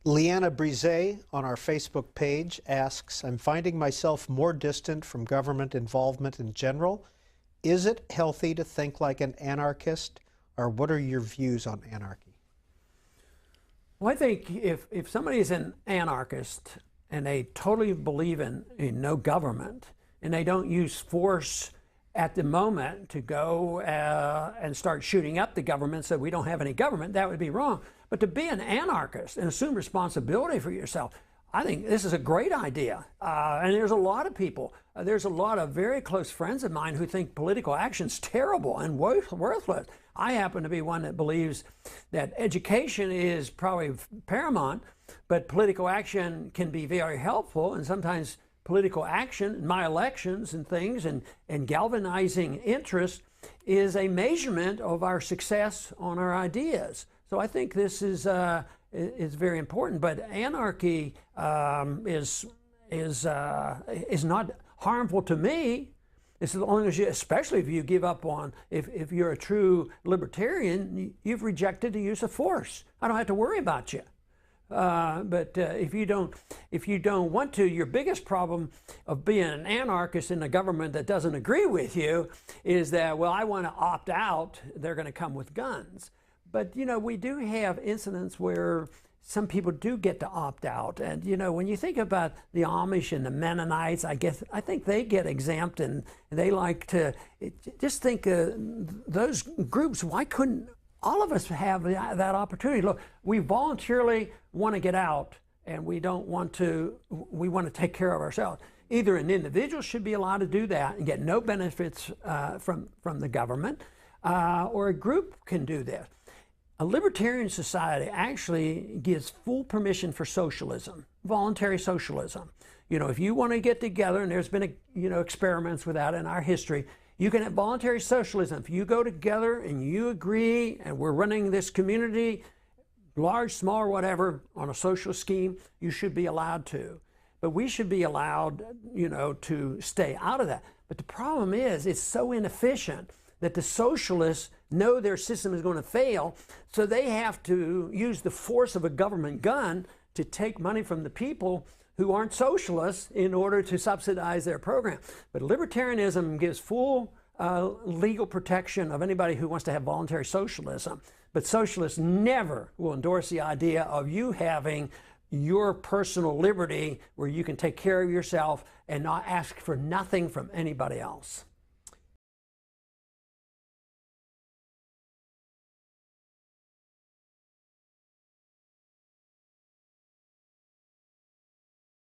Leanna Brise on our Facebook page asks, I'm finding myself more distant from government involvement in general. Is it healthy to think like an anarchist, or what are your views on anarchy? Well, I think if somebody is an anarchist and they totally believe in no government and they don't use force at the moment to go and start shooting up the government so we don't have any government, that would be wrong. But to be an anarchist and assume responsibility for yourself, I think this is a great idea. And there's a lot of people, there's a lot of very close friends of mine who think political action's terrible and worthless. I happen to be one that believes that education is probably paramount, but political action can be very helpful, and sometimes political action, my elections and things, and galvanizing interest is a measurement of our success on our ideas. So I think this is very important. But anarchy is not harmful to me, as long as you, especially if you give up on, if you're a true libertarian, you've rejected the use of force. I don't have to worry about you. But if you don't want to, your biggest problem of being an anarchist in a government that doesn't agree with you is that, well, I want to opt out, they're going to come with guns. But, you know, we do have incidents where some people do get to opt out. And, you know, when you think about the Amish and the Mennonites, I think they get exempt, and they like to just think those groups, why couldn't all of us have that opportunity? Look, we voluntarily want to get out, and we want to take care of ourselves. Either an individual should be allowed to do that and get no benefits from the government, or a group can do this. A libertarian society actually gives full permission for socialism, voluntary socialism. You know, if you want to get together, and there's been experiments with that in our history, you can have voluntary socialism. If you go together and you agree, and we're running this community, large, small, or whatever, on a social scheme, you should be allowed to. But we should be allowed, to stay out of that. But the problem is, it's so inefficient that the socialists know their system is going to fail, so they have to use the force of a government gun to take money from the people who aren't socialists in order to subsidize their program. But libertarianism gives full legal protection of anybody who wants to have voluntary socialism. But socialists never will endorse the idea of you having your personal liberty where you can take care of yourself and not ask for nothing from anybody else.